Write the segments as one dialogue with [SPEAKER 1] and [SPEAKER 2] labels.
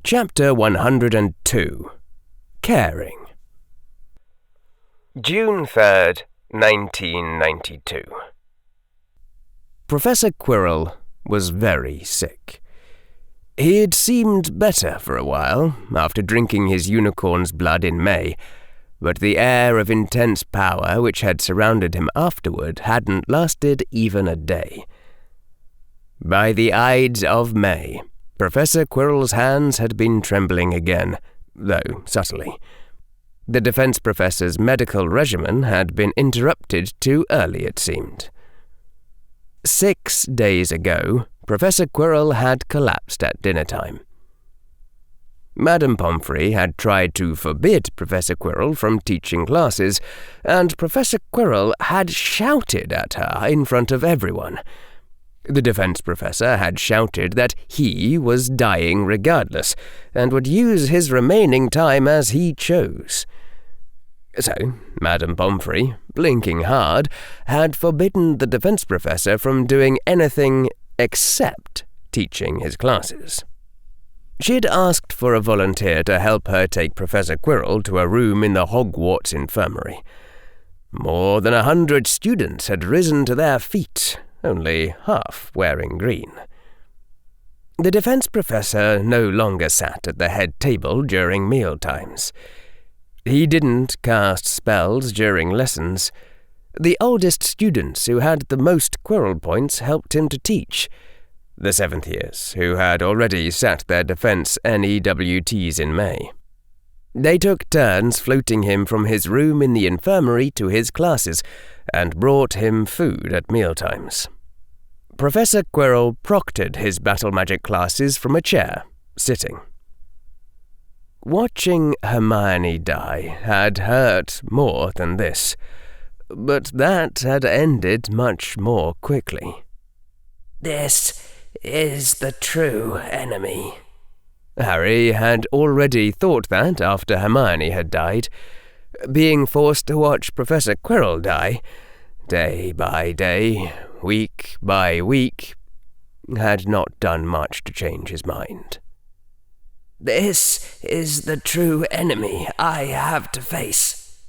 [SPEAKER 1] Chapter 102. Caring. June 3rd, 1992. Professor Quirrell was very sick. He had seemed better for a while, after drinking his unicorn's blood in May, but the air of intense power which had surrounded him afterward hadn't lasted even a day. By the Ides of May, Professor Quirrell's hands had been trembling again, though subtly. The defense professor's medical regimen had been interrupted too early, it seemed. 6 days ago, Professor Quirrell had collapsed at dinner-time. Madame Pomfrey had tried to forbid Professor Quirrell from teaching classes, and Professor Quirrell had shouted at her in front of everyone. The defense professor had shouted that he was dying regardless, and would use his remaining time as he chose. So, Madame Pomfrey, blinking hard, had forbidden the defense professor from doing anything except teaching his classes. She'd asked for a volunteer to help her take Professor Quirrell to a room in the Hogwarts infirmary. More than 100 students had risen to their feet, only half wearing green. The defense professor no longer sat at the head table during mealtimes. He didn't cast spells during lessons. The oldest students who had the most Quirrell points helped him to teach. The 7th years, who had already sat their defense NEWTs in May. They took turns floating him from his room in the infirmary to his classes, and brought him food at mealtimes. Professor Quirrell proctored his battle magic classes from a chair, sitting. Watching Hermione die had hurt more than this, but that had ended much more quickly.
[SPEAKER 2] "This is the true enemy."
[SPEAKER 1] Harry had already thought that after Hermione had died. Being forced to watch Professor Quirrell die, day by day, week by week, had not done much to change his mind.
[SPEAKER 2] "This is the true enemy I have to face,"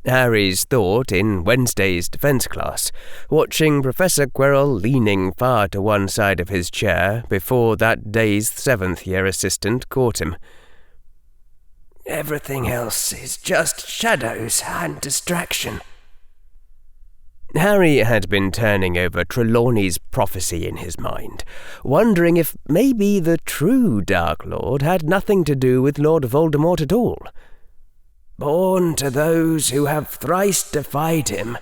[SPEAKER 1] Harry's thought in Wednesday's defense class, watching Professor Quirrell leaning far to one side of his chair before that day's 7th-year assistant caught him.
[SPEAKER 2] "Everything else is just shadows and distraction."
[SPEAKER 1] Harry had been turning over Trelawney's prophecy in his mind, wondering if maybe the true Dark Lord had nothing to do with Lord Voldemort at all.
[SPEAKER 2] "Born to those who have thrice defied him,"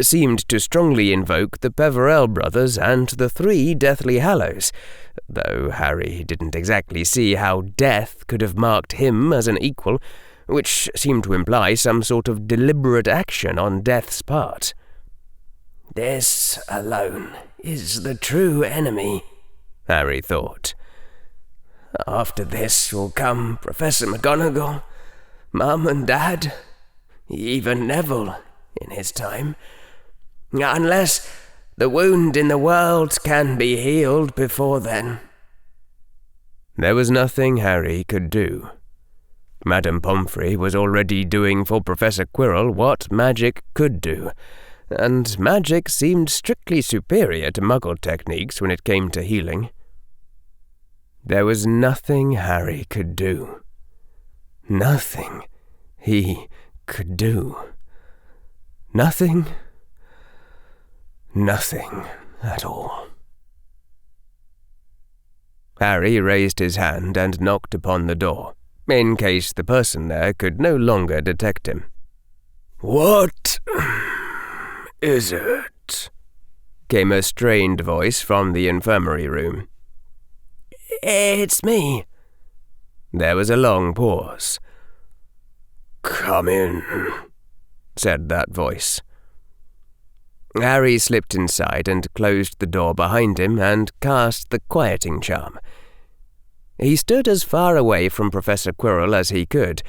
[SPEAKER 1] seemed to strongly invoke the Peverell brothers and the 3 Deathly Hallows, though Harry didn't exactly see how death could have marked him as an equal, which seemed to imply some sort of deliberate action on Death's part.
[SPEAKER 2] "This alone is the true enemy,"
[SPEAKER 1] Harry thought.
[SPEAKER 2] "After this will come Professor McGonagall, Mum and Dad, even Neville in his time, unless the wound in the world can be healed before then."
[SPEAKER 1] There was nothing Harry could do. Madame Pomfrey was already doing for Professor Quirrell what magic could do, and magic seemed strictly superior to Muggle techniques when it came to healing. There was nothing Harry could do. Nothing he could do. Nothing at all. Harry raised his hand and knocked upon the door, in case the person there could no longer detect him.
[SPEAKER 3] "What is it?"
[SPEAKER 1] came a strained voice from the infirmary room.
[SPEAKER 2] "It's me."
[SPEAKER 1] There was a long pause.
[SPEAKER 3] "Come in,"
[SPEAKER 1] said that voice. Harry slipped inside and closed the door behind him and cast the quieting charm. He stood as far away from Professor Quirrell as he could,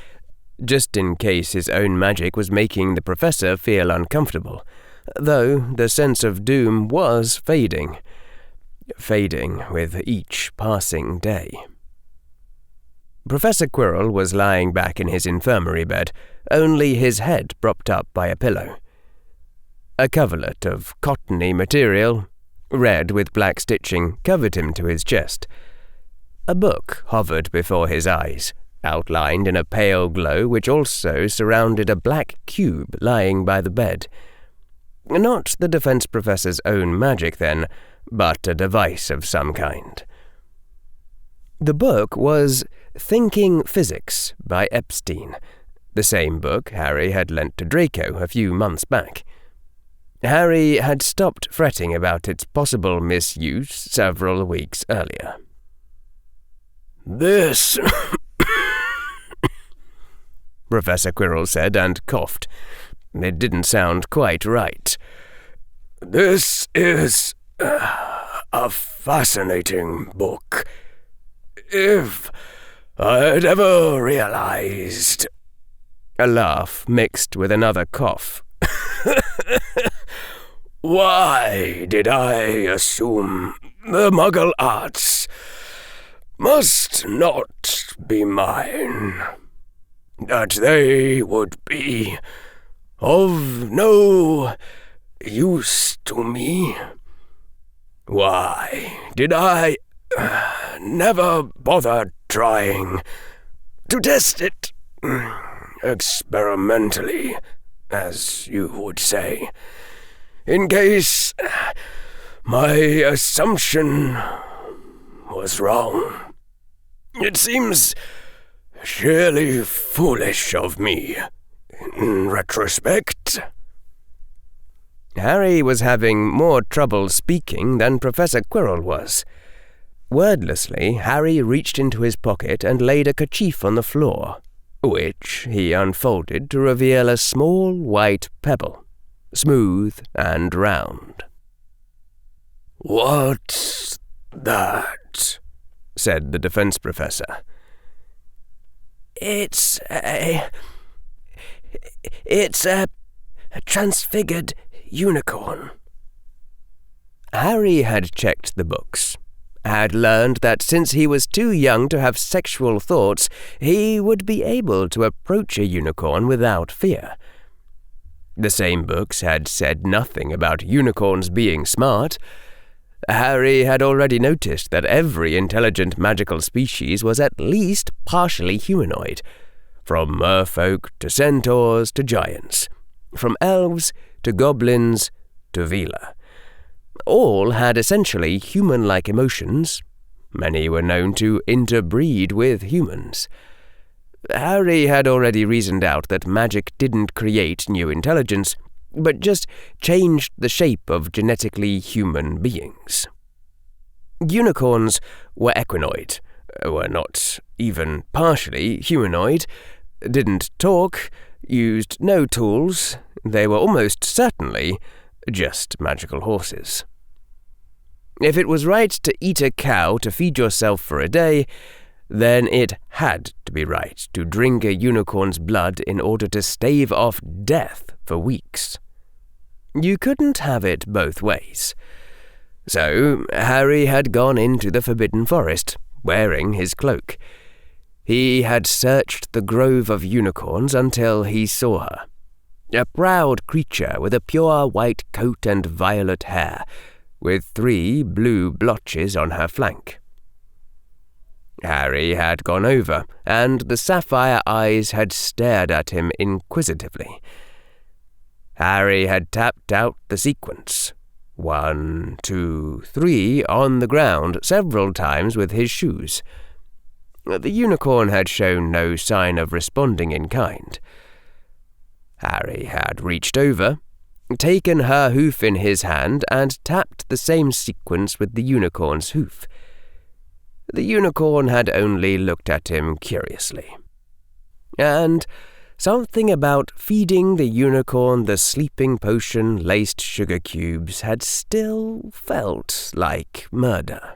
[SPEAKER 1] just in case his own magic was making the professor feel uncomfortable, though the sense of doom was fading with each passing day. Professor Quirrell was lying back in his infirmary bed, only his head propped up by a pillow. A coverlet of cottony material, red with black stitching, covered him to his chest. A book hovered before his eyes, outlined in a pale glow which also surrounded a black cube lying by the bed. Not the defense professor's own magic, then, but a device of some kind. The book was Thinking Physics by Epstein, the same book Harry had lent to Draco a few months back. Harry had stopped fretting about its possible misuse several weeks earlier.
[SPEAKER 3] "This,"
[SPEAKER 1] Professor Quirrell said and coughed. It didn't sound quite right.
[SPEAKER 3] "This is a fascinating book. If I'd ever realized—"
[SPEAKER 1] A laugh mixed with another cough.
[SPEAKER 3] "Why did I assume the Muggle arts must not be mine? That they would be of no use to me? Why did I never bother trying to test it experimentally, as you would say, in case my assumption was wrong? It seems sheerly foolish of me, in retrospect."
[SPEAKER 1] Harry was having more trouble speaking than Professor Quirrell was. Wordlessly, Harry reached into his pocket and laid a kerchief on the floor, which he unfolded to reveal a small white pebble, smooth and round.
[SPEAKER 3] "What's that?"
[SPEAKER 1] said the defense professor.
[SPEAKER 2] It's a transfigured unicorn."
[SPEAKER 1] Harry had checked the books, had learned that since he was too young to have sexual thoughts, he would be able to approach a unicorn without fear. The same books had said nothing about unicorns being smart. Harry had already noticed that every intelligent magical species was at least partially humanoid, from merfolk to centaurs to giants, from elves to goblins to Vila. All had essentially human-like emotions. Many were known to interbreed with humans. Harry had already reasoned out that magic didn't create new intelligence, but just changed the shape of genetically human beings. Unicorns were equinoid, were not even partially humanoid, didn't talk, used no tools. They were almost certainly just magical horses. If it was right to eat a cow to feed yourself for a day, then it had to be right to drink a unicorn's blood in order to stave off death for weeks. You couldn't have it both ways. So Harry had gone into the Forbidden Forest, wearing his cloak. He had searched the grove of unicorns until he saw her. A proud creature with a pure white coat and violet hair, with 3 blue blotches on her flank. Harry had gone over, and the sapphire eyes had stared at him inquisitively. Harry had tapped out the sequence, 1, 2, 3, on the ground several times with his shoes. The unicorn had shown no sign of responding in kind. Harry had reached over, taken her hoof in his hand, and tapped the same sequence with the unicorn's hoof. The unicorn had only looked at him curiously. And something about feeding the unicorn the sleeping potion-laced sugar cubes had still felt like murder.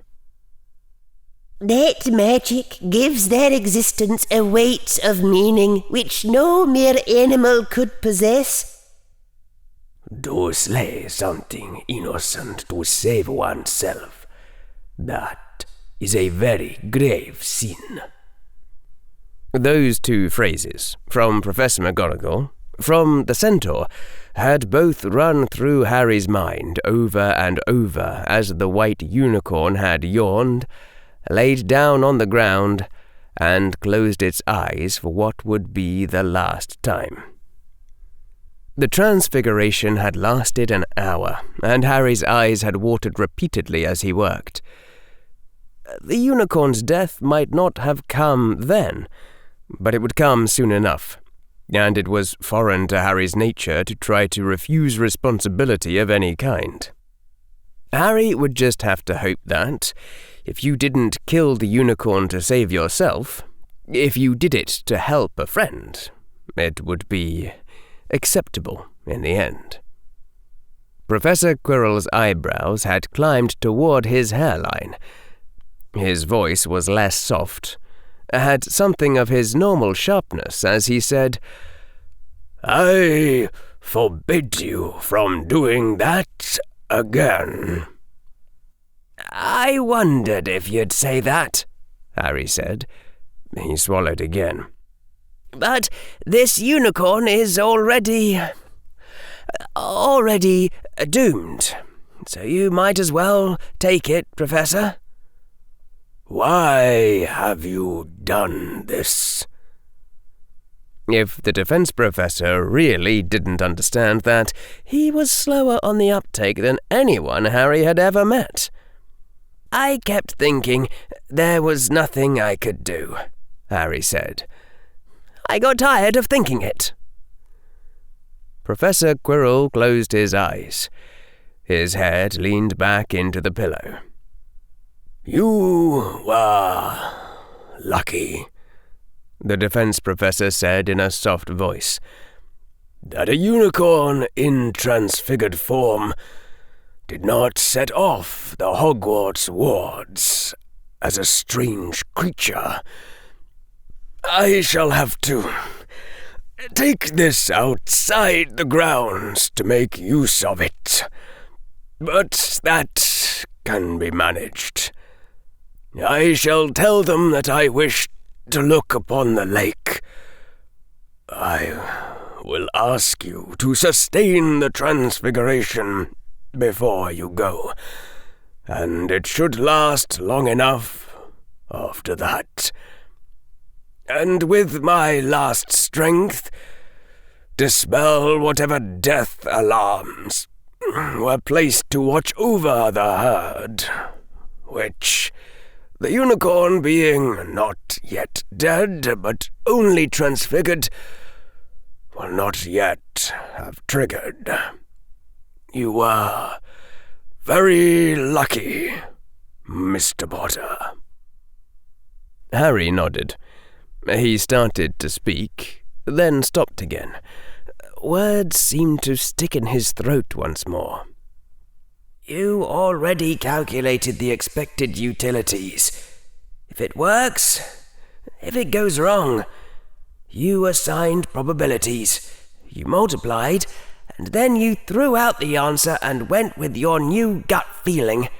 [SPEAKER 4] "That magic gives their existence a weight of meaning which no mere animal could possess."
[SPEAKER 3] "To slay something innocent to save oneself, that is a very grave sin,"
[SPEAKER 1] Those two phrases, from Professor McGonagall, from the Centaur, had both run through Harry's mind over and over as the white unicorn had yawned, laid down on the ground, and closed its eyes for what would be the last time. The transfiguration had lasted an hour, and Harry's eyes had watered repeatedly as he worked. The unicorn's death might not have come then, but it would come soon enough, and it was foreign to Harry's nature to try to refuse responsibility of any kind. Harry would just have to hope that, if you didn't kill the unicorn to save yourself, if you did it to help a friend, it would be acceptable in the end. Professor Quirrell's eyebrows had climbed toward his hairline. His voice was less soft, had something of his normal sharpness as he said,
[SPEAKER 3] "I forbid you from doing that again."
[SPEAKER 2] "I wondered if you'd say that," Harry said.
[SPEAKER 1] He swallowed again.
[SPEAKER 2] "But this unicorn is already doomed, so you might as well take it, Professor."
[SPEAKER 3] "Why have you done this?"
[SPEAKER 1] If the defense professor really didn't understand that, he was slower on the uptake than anyone Harry had ever met.
[SPEAKER 2] "I kept thinking there was nothing I could do," Harry said. "I got tired of thinking it."
[SPEAKER 1] Professor Quirrell closed his eyes. His head leaned back into the pillow.
[SPEAKER 3] "You were lucky," the defense professor said in a soft voice, "that a unicorn in transfigured form did not set off the Hogwarts wards as a strange creature. I shall have to take this outside the grounds to make use of it, but that can be managed. I shall tell them that I wish to look upon the lake. I will ask you to sustain the transfiguration before you go, and it should last long enough after that. And with my last strength, dispel whatever death alarms were placed to watch over the herd, which, the unicorn being not yet dead, but only transfigured, will not yet have triggered. You were very lucky, Mr. Potter."
[SPEAKER 1] Harry nodded. He started to speak, then stopped again. Words seemed to stick in his throat once more.
[SPEAKER 2] "You already calculated the expected utilities. If it works, if it goes wrong, you assigned probabilities. You multiplied, and then you threw out the answer and went with your new gut feeling,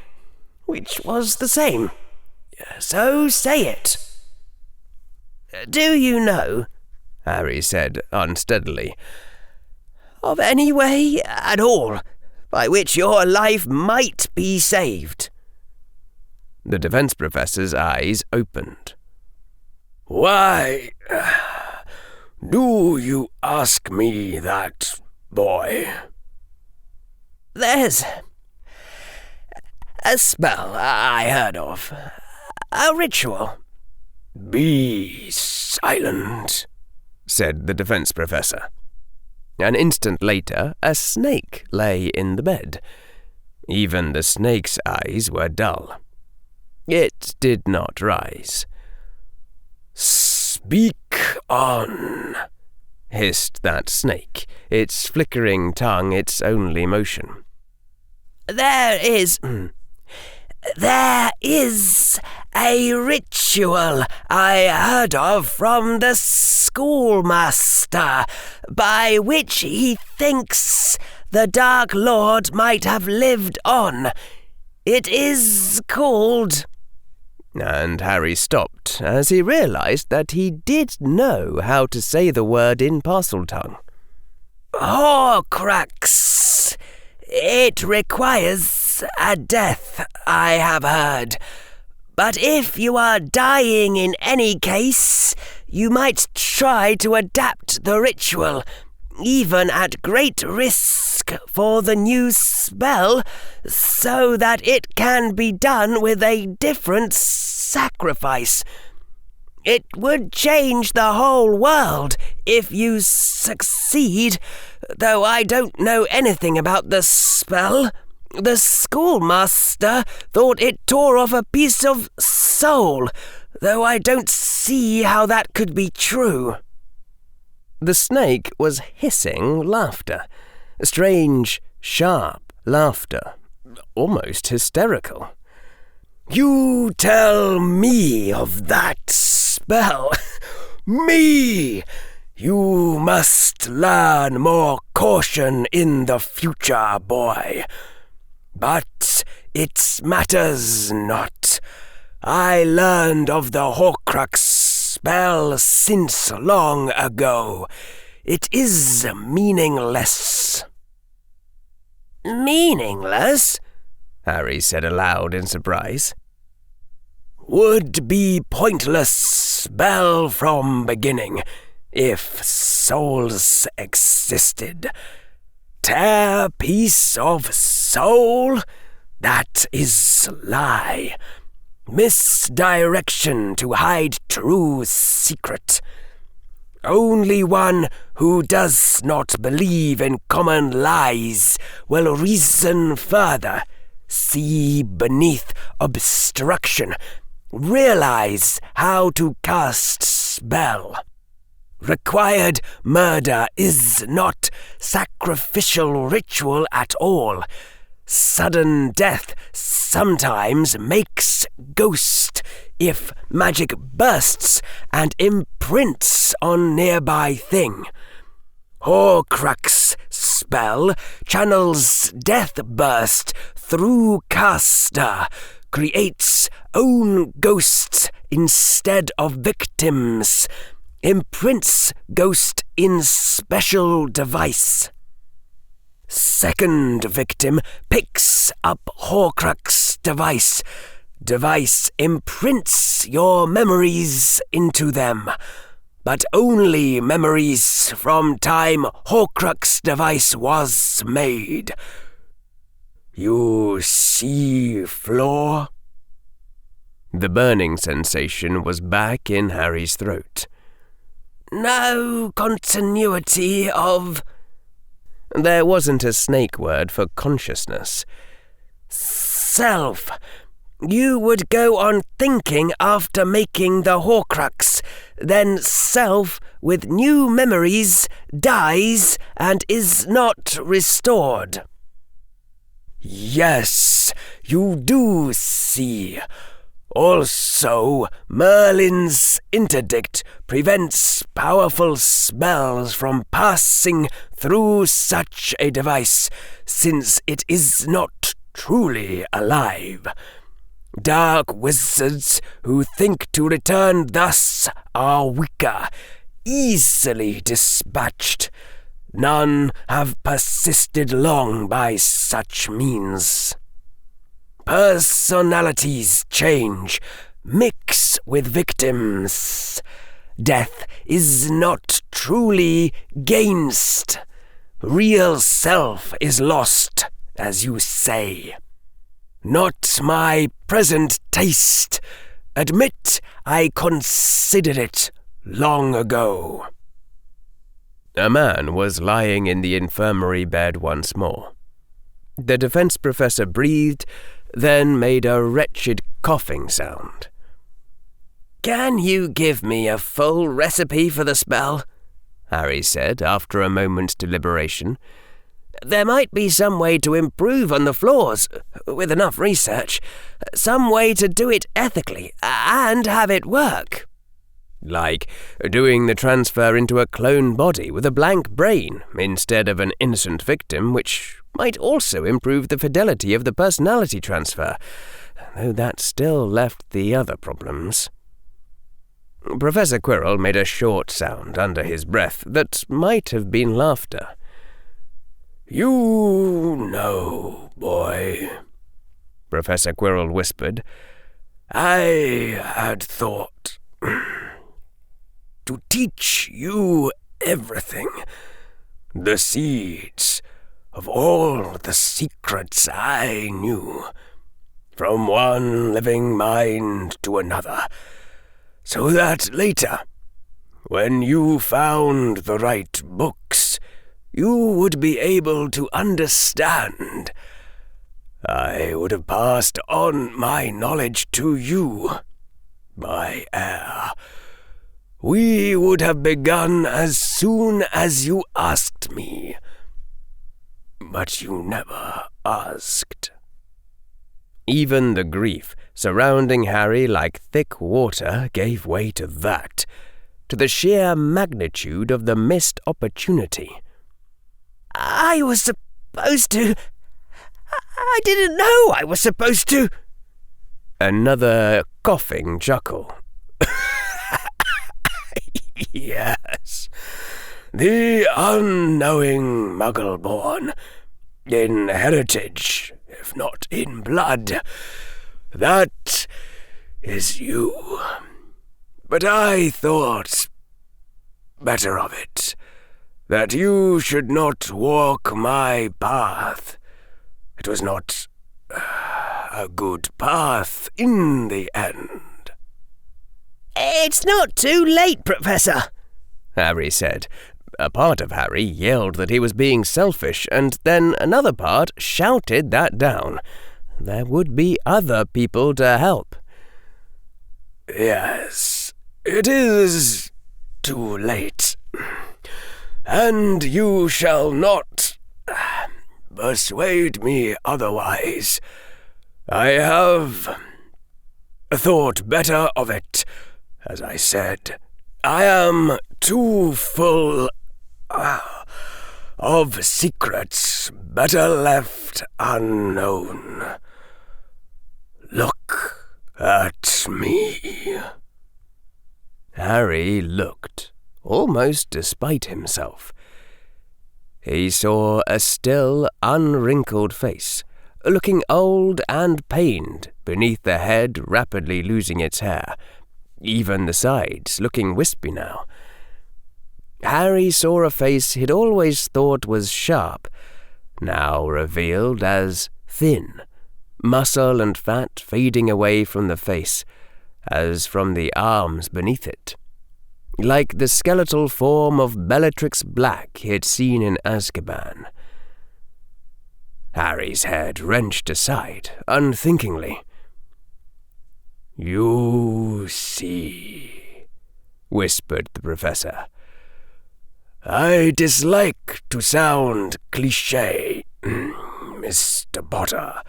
[SPEAKER 2] which was the same. So say it." "Do you know," Harry said unsteadily, "of any way at all by which your life might be saved?"
[SPEAKER 1] The defense professor's eyes opened.
[SPEAKER 3] "Why do you ask me that, boy?"
[SPEAKER 2] "There's a spell I heard of, a ritual."
[SPEAKER 3] "Be silent,"
[SPEAKER 1] said the defense professor. An instant later, a snake lay in the bed. Even the snake's eyes were dull. It did not rise.
[SPEAKER 3] "Speak on,"
[SPEAKER 1] hissed that snake, its flickering tongue its only motion.
[SPEAKER 2] There is a ritual I heard of from the schoolmaster, by which he thinks the Dark Lord might have lived on. It is called..."
[SPEAKER 1] And Harry stopped as he realized that he did know how to say the word in Parseltongue.
[SPEAKER 2] Horcrux. It requires a death, I have heard. But if you are dying in any case, you might try to adapt the ritual, even at great risk for the new spell, so that it can be done with a different sacrifice. It would change the whole world if you succeed, though I don't know anything about the spell. The schoolmaster thought it tore off a piece of soul, though I don't see how that could be true.
[SPEAKER 1] The snake was hissing laughter, strange, sharp laughter, almost hysterical.
[SPEAKER 2] You tell me of that spell? Me! You must learn more caution in the future, boy. But it matters not. I learned of the Horcrux spell since long ago. It is meaningless.
[SPEAKER 1] Meaningless? Harry said aloud in surprise.
[SPEAKER 2] Would be pointless spell from beginning, if souls existed. Tear piece of soul? That is lie. Misdirection to hide true secret. Only one who does not believe in common lies will reason further, see beneath obstruction, realize how to cast spell. Required murder is not sacrificial ritual at all. Sudden death sometimes makes ghost if magic bursts and imprints on nearby thing. Horcrux spell channels death burst through caster, creates own ghosts instead of victims, imprints ghost in special device. Second victim picks up Horcrux device. Device imprints your memories into them, but only memories from time Horcrux device was made. You see floor?
[SPEAKER 1] The burning sensation was back in Harry's throat.
[SPEAKER 2] No continuity of...
[SPEAKER 1] There wasn't a snake word for consciousness.
[SPEAKER 2] Self. You would go on thinking after making the Horcrux, then self, with new memories, dies and is not restored. Yes, you do see. Also, Merlin's interdict prevents powerful spells from passing through such a device, since it is not truly alive. Dark wizards who think to return thus are weaker, easily dispatched. None have persisted long by such means. Personalities change, mix with victims. Death is not truly gainst. Real self is lost, as you say. Not my present taste. Admit I considered it long ago.
[SPEAKER 1] A man was lying in the infirmary bed once more. The defense professor breathed, then made a wretched coughing sound.
[SPEAKER 2] Can you give me a full recipe for the spell? Harry said after a moment's deliberation. There might be some way to improve on the floors, with enough research. Some way to do it ethically, and have it work.
[SPEAKER 1] Like doing the transfer into a clone body with a blank brain instead of an innocent victim, which might also improve the fidelity of the personality transfer. though that still left the other problems. Professor Quirrell made a short sound under his breath that might have been laughter.
[SPEAKER 3] "You know, boy," Professor Quirrell whispered, "I had thought to teach you everything, the seeds of all the secrets I knew, from one living mind to another, so that later, when you found the right books, you would be able to understand. I would have passed on my knowledge to you, my heir. We would have begun as soon as you asked me. But you never asked."
[SPEAKER 1] Even the grief surrounding Harry like thick water gave way to that, to the sheer magnitude of the missed opportunity.
[SPEAKER 2] I was supposed to... I didn't know I was supposed to...
[SPEAKER 1] Another coughing chuckle.
[SPEAKER 3] "Yes, the unknowing Muggle-born, in heritage, if not in blood, that is you. But I thought better of it, that you should not walk my path. It was not a good path in the end."
[SPEAKER 2] It's not too late, Professor,
[SPEAKER 1] Harry said. A part of Harry yelled that he was being selfish, and then another part shouted that down. There would be other people to help.
[SPEAKER 3] "Yes, it is too late, and you shall not persuade me otherwise. I have thought better of it. As I said, I am too full of secrets better left unknown. Look at me."
[SPEAKER 1] Harry looked, almost despite himself. He saw a still, unwrinkled face, looking old and pained beneath the head rapidly losing its hair, even the sides looking wispy now. Harry saw a face he'd always thought was sharp, now revealed as thin, muscle and fat fading away from the face, as from the arms beneath it, like the skeletal form of Bellatrix Black he had seen in Azkaban. Harry's head wrenched aside, unthinkingly.
[SPEAKER 3] "You see," whispered the Professor. "I dislike to sound cliché, Mr. Potter,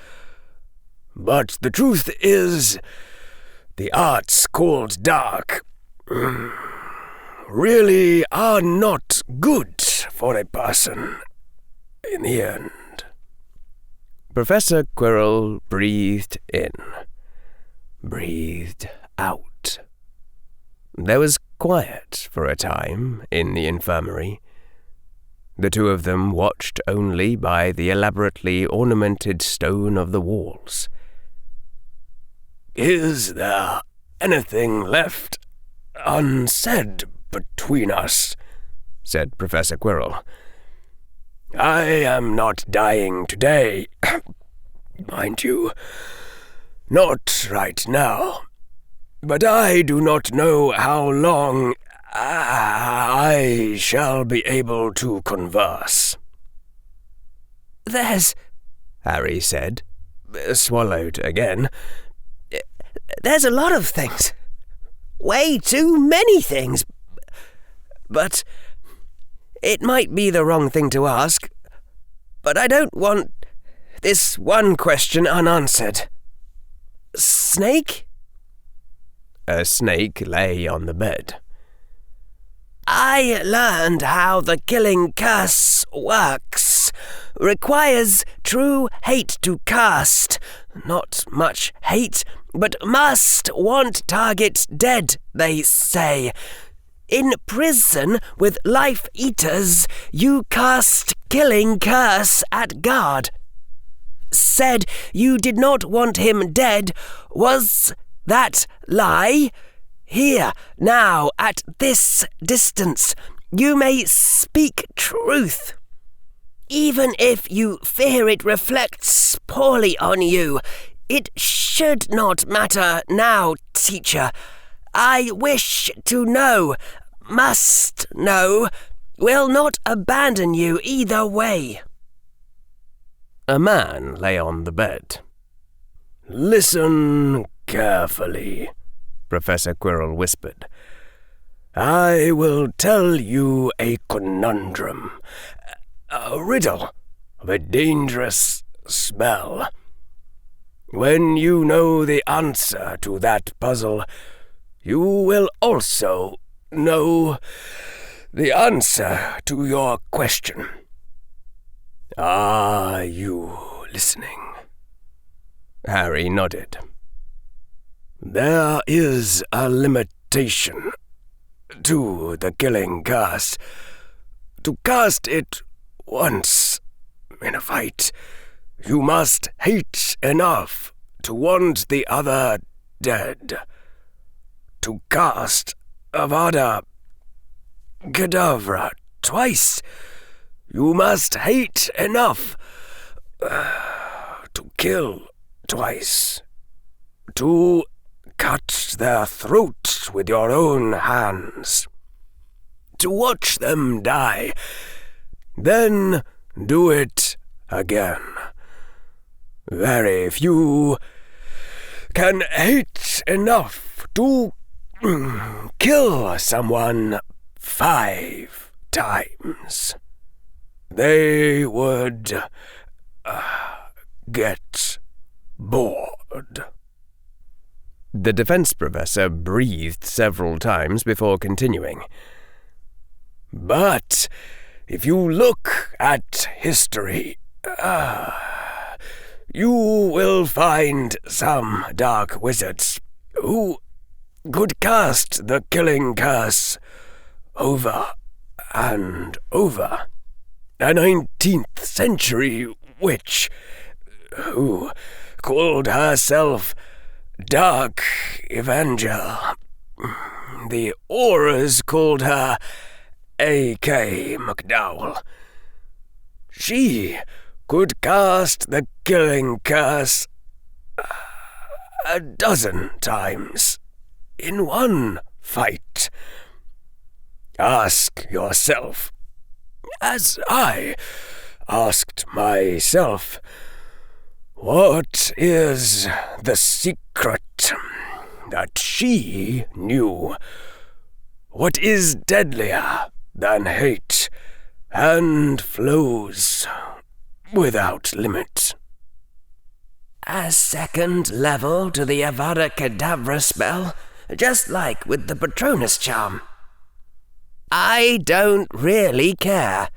[SPEAKER 3] but the truth is, the arts called dark really are not good for a person in the end."
[SPEAKER 1] Professor Quirrell breathed in, breathed out. There was quiet for a time in the infirmary. The two of them watched only by the elaborately ornamented stone of the walls.
[SPEAKER 3] "Is there anything left unsaid between us?" said Professor Quirrell. "I am not dying today, mind you. Not right now. But I do not know how long I shall be able to converse."
[SPEAKER 2] There's...
[SPEAKER 1] Harry said, swallowed again.
[SPEAKER 2] There's a lot of things. Way too many things. But it might be the wrong thing to ask. But I don't want this one question unanswered. Snake?
[SPEAKER 1] A snake lay on the bed.
[SPEAKER 2] I learned how the killing curse works requires true hate to cast. Not much hate, but must want target dead, they say. In prison with life-eaters, you cast killing curse at guard. Said you did not want him dead. Was that lie? Here, now, at this distance, you may speak truth. Even if you fear it reflects poorly on you, it should not matter now, teacher. I wish to know, must know, will not abandon you either way.
[SPEAKER 1] A man lay on the bed.
[SPEAKER 3] "Listen carefully," Professor Quirrell whispered. "I will tell you a conundrum, a riddle of a dangerous spell. When you know the answer to that puzzle, you will also know the answer to your question. Are you listening?"
[SPEAKER 1] Harry nodded.
[SPEAKER 3] "There is a limitation to the killing curse. To cast it once in a fight, you must hate enough to want the other dead. To cast Avada Kedavra twice, you must hate enough to kill twice. To cut their throat with your own hands. To watch them die. Then do it again. Very few can hate enough to kill someone 5 times. They would get bored."
[SPEAKER 1] The defense professor breathed several times before continuing.
[SPEAKER 3] "But if you look at history, you will find some dark wizards who could cast the killing curse over and over. A 19th century witch who called herself Dark Evangel. The Aurors called her A.K. McDowell. She could cast the killing curse 12 times in one fight. Ask yourself, as I asked myself, what is the secret that she knew? What is deadlier than hate and flows without limit?
[SPEAKER 2] A second level to the Avada Kedavra spell, just like with the Patronus charm. I don't really care,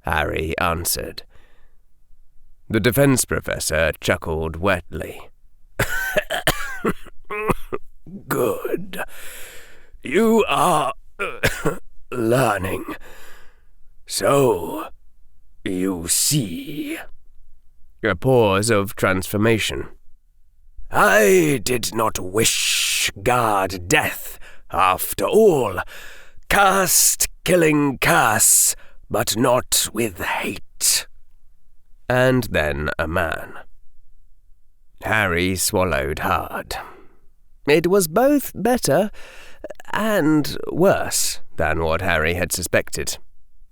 [SPEAKER 2] Harry answered.
[SPEAKER 1] The defense professor chuckled wetly.
[SPEAKER 3] Good. You are learning. So, you see.
[SPEAKER 1] A pause of transformation.
[SPEAKER 3] I did not wish God death, after all. Cast killing curse, but not with hate.
[SPEAKER 1] And then a man. Harry swallowed hard. It was both better and worse than what Harry had suspected,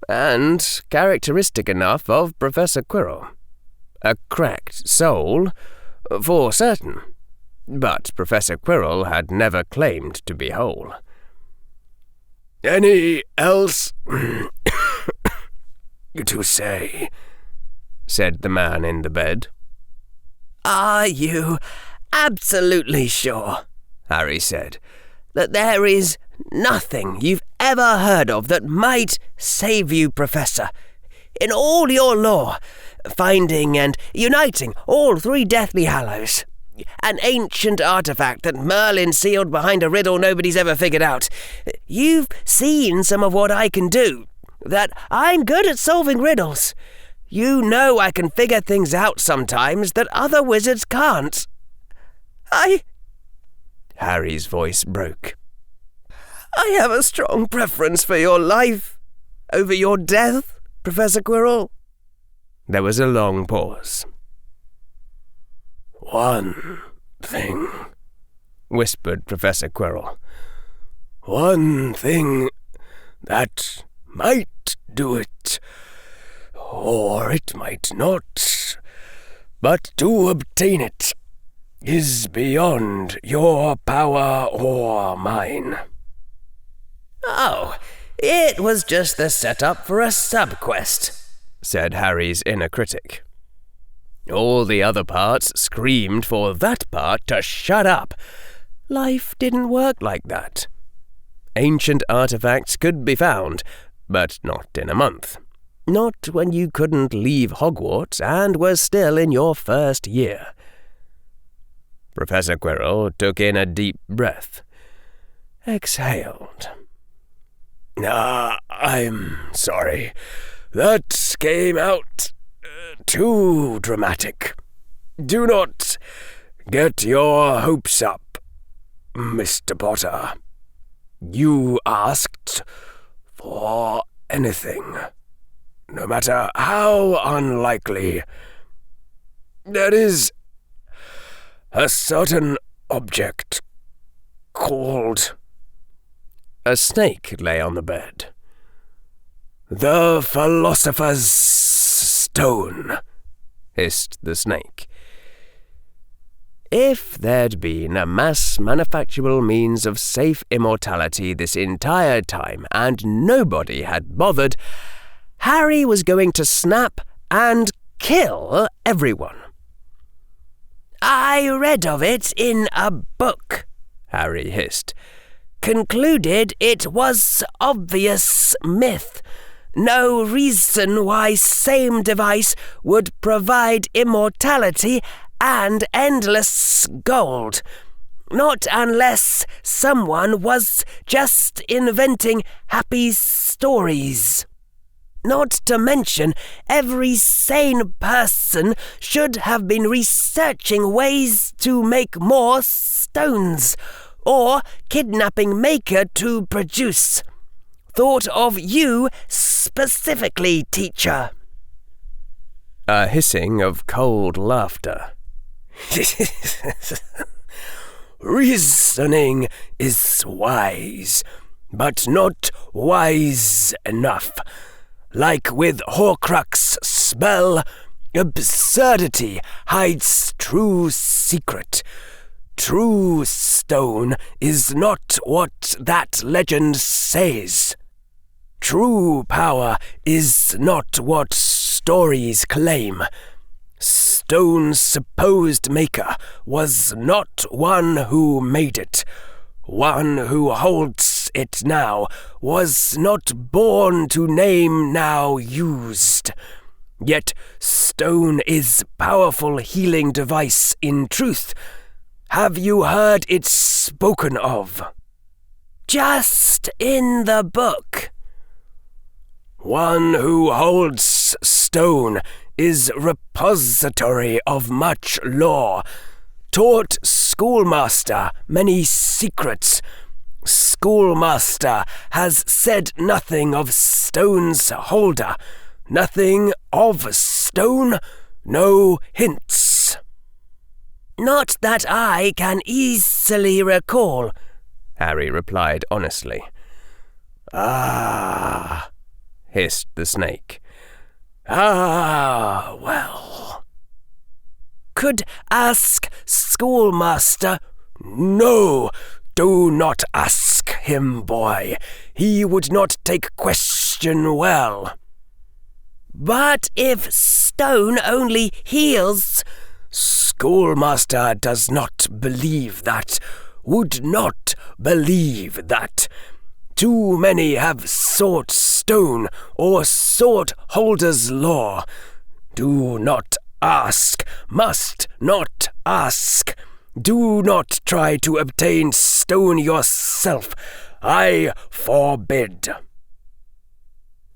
[SPEAKER 1] and characteristic enough of Professor Quirrell. A cracked soul, for certain, but Professor Quirrell had never claimed to be whole.
[SPEAKER 3] Any else to say? Said the man in the bed.
[SPEAKER 2] Are you absolutely sure, Harry said, that there is nothing you've ever heard of that might save you, Professor? in all your lore, finding and uniting all 3 Deathly Hallows. An ancient artifact that Merlin sealed behind a riddle nobody's ever figured out. You've seen some of what I can do, that I'm good at solving riddles. You know I can figure things out sometimes that other wizards can't.
[SPEAKER 1] Harry's voice broke.
[SPEAKER 2] I have a strong preference for your life over your death, Professor Quirrell.
[SPEAKER 1] There was a long pause.
[SPEAKER 3] "One thing," whispered Professor Quirrell. "One thing that might do it, or it might not, but to obtain it is beyond your power or mine."
[SPEAKER 2] Oh, it was just the setup for a sub-quest,
[SPEAKER 1] said Harry's inner critic. All the other parts screamed for that part to shut up. Life didn't work like that. Ancient artifacts could be found, but not in a month. Not when you couldn't leave Hogwarts and were still in your first year. Professor Quirrell took in a deep breath. Exhaled.
[SPEAKER 3] I'm sorry. That came out too dramatic. Do not get your hopes up, Mr. Potter. You asked for anything, no matter how unlikely. There is a certain object called...
[SPEAKER 1] A snake lay on the bed.
[SPEAKER 3] "The Philosopher's Stone,"
[SPEAKER 1] hissed the snake. If there'd been a mass-manufacturable means of safe immortality this entire time and nobody had bothered, Harry was going to snap and kill everyone.
[SPEAKER 2] I read of it in a book, Harry hissed. Concluded it was obvious myth. No reason why same device would provide immortality and endless gold. Not unless someone was just inventing happy stories. Not to mention, every sane person should have been researching ways to make more stones, or kidnapping Maker to produce. Thought of you specifically, teacher.
[SPEAKER 1] A hissing of cold laughter.
[SPEAKER 3] Reasoning is wise, but not wise enough. Like with Horcrux spell, absurdity hides true secret. True stone is not what that legend says. True power is not what stories claim. Stone's supposed maker was not one who made it. One who holds it now was not born to name now used. Yet stone is powerful healing device in truth. Have you heard it spoken of?
[SPEAKER 2] Just in the book.
[SPEAKER 3] One who holds stone is repository of much lore, taught schoolmaster many secrets. Schoolmaster has said nothing of stone's holder, nothing of stone, no hints.
[SPEAKER 2] Not that I can easily recall,
[SPEAKER 1] Harry replied honestly.
[SPEAKER 3] Ah,
[SPEAKER 1] hissed the snake.
[SPEAKER 3] Ah, well.
[SPEAKER 2] Could ask schoolmaster.
[SPEAKER 3] No, do not ask him, boy. He would not take question well.
[SPEAKER 2] But if stone only heals...
[SPEAKER 3] Schoolmaster does not believe that, would not believe that. Too many have sought stone or sword-holder's law. Do not ask, must not ask. Do not try to obtain stone yourself. I forbid."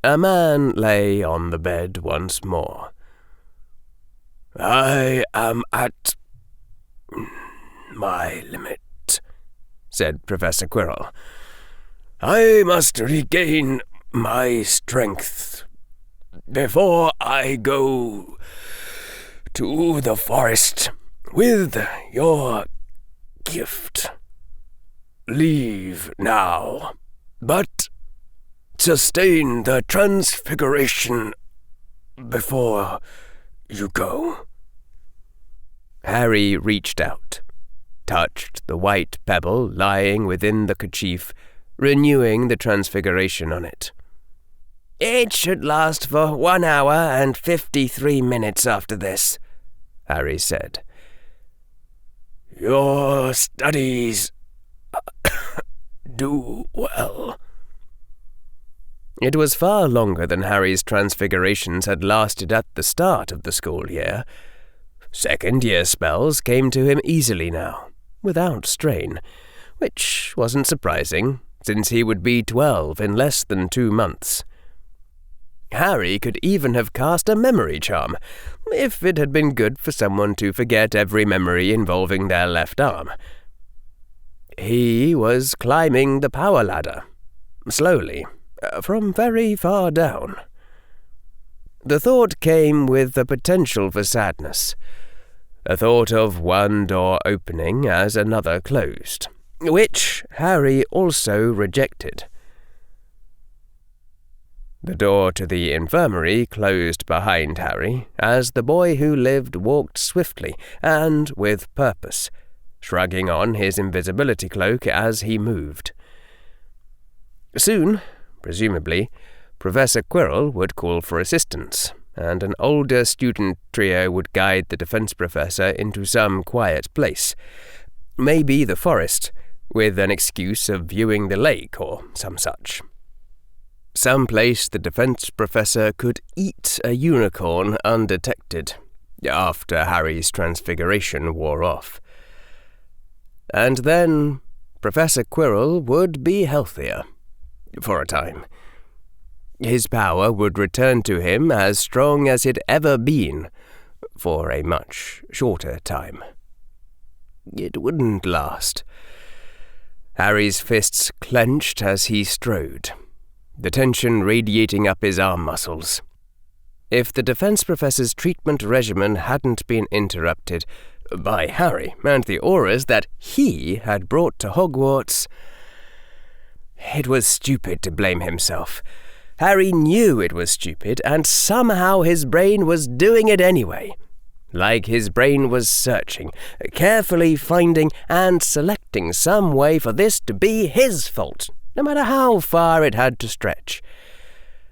[SPEAKER 1] A man lay on the bed once more.
[SPEAKER 3] "I am at my limit," said Professor Quirrell. "I must regain my strength before I go to the forest with your gift. Leave now, but sustain the transfiguration before you go."
[SPEAKER 1] Harry reached out, touched the white pebble lying within the kerchief, renewing the transfiguration on it.
[SPEAKER 2] "It should last for 1 hour and 53 minutes after this," Harry said.
[SPEAKER 3] "Your studies do well."
[SPEAKER 1] It was far longer than Harry's transfigurations had lasted at the start of the school year. Second-year spells came to him easily now, without strain, which wasn't surprising, since he would be 12 in less than 2 months. Harry could even have cast a memory charm, if it had been good for someone to forget every memory involving their left arm. He was climbing the power ladder, slowly, from very far down. The thought came with the potential for sadness, a thought of one door opening as another closed, which Harry also rejected. The door to the infirmary closed behind Harry as the boy who lived walked swiftly and with purpose, shrugging on his invisibility cloak as he moved. Soon, presumably, Professor Quirrell would call for assistance, and an older student trio would guide the defense professor into some quiet place, maybe the forest, with an excuse of viewing the lake or some such. Some place the defense professor could eat a unicorn undetected, after Harry's transfiguration wore off. And then Professor Quirrell would be healthier, for a time. His power would return to him as strong as it ever been, for a much shorter time. It wouldn't last. Harry's fists clenched as he strode, the tension radiating up his arm muscles. If the defense professor's treatment regimen hadn't been interrupted by Harry and the auras that he had brought to Hogwarts, it was stupid to blame himself. Harry knew it was stupid, and somehow his brain was doing it anyway. Like his brain was searching, carefully finding and selecting some way for this to be his fault, no matter how far it had to stretch.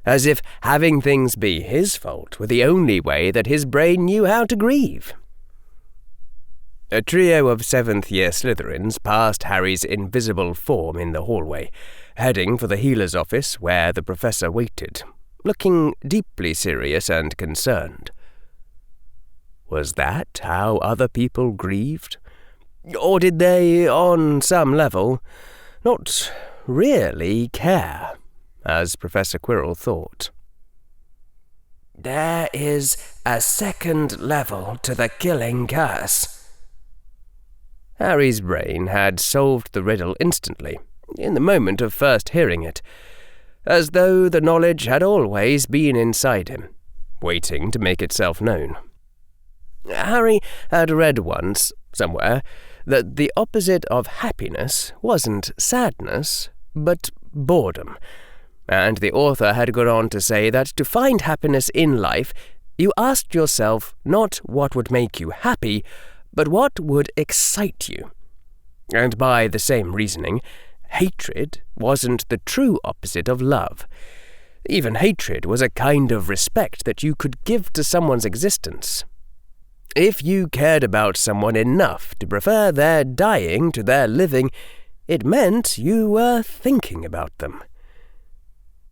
[SPEAKER 1] As if having things be his fault were the only way that his brain knew how to grieve. A trio of 7th-year Slytherins passed Harry's invisible form in the hallway, heading for the healer's office where the professor waited, looking deeply serious and concerned. Was that how other people grieved? Or did they, on some level, not really care, as Professor Quirrell thought?
[SPEAKER 2] "There is a second level to the killing curse."
[SPEAKER 1] Harry's brain had solved the riddle instantly, in the moment of first hearing it, as though the knowledge had always been inside him, waiting to make itself known. Harry had read once, somewhere, that the opposite of happiness wasn't sadness, but boredom, and the author had gone on to say that to find happiness in life, you asked yourself not what would make you happy, but what would excite you. And by the same reasoning, hatred wasn't the true opposite of love. Even hatred was a kind of respect that you could give to someone's existence. If you cared about someone enough to prefer their dying to their living, it meant you were thinking about them.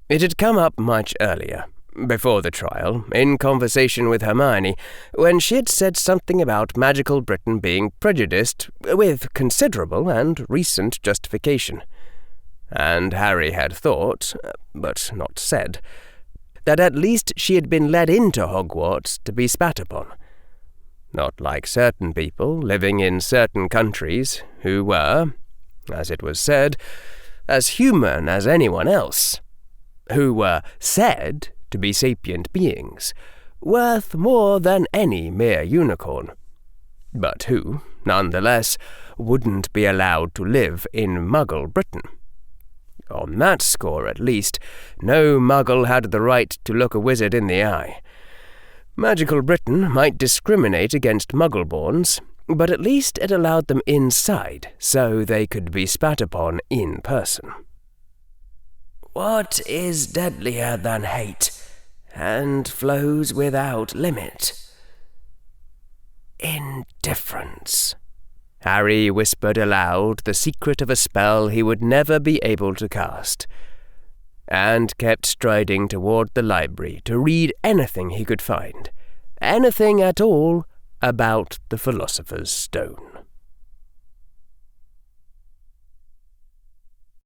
[SPEAKER 1] It had come up much earlier, before the trial, in conversation with Hermione, when she had said something about magical Britain being prejudiced, with considerable and recent justification. And Harry had thought, but not said, that at least she had been led into Hogwarts to be spat upon. Not like certain people living in certain countries who were, as it was said, as human as anyone else, who were said to be sapient beings, worth more than any mere unicorn, but who, nonetheless, wouldn't be allowed to live in Muggle Britain. On that score, at least, no Muggle had the right to look a wizard in the eye. Magical Britain might discriminate against Muggle-borns, but at least it allowed them inside, so they could be spat upon in person.
[SPEAKER 2] What is deadlier than hate, and flows without limit? Indifference.
[SPEAKER 1] Harry whispered aloud the secret of a spell he would never be able to cast, and kept striding toward the library to read anything he could find, anything at all about the Philosopher's Stone.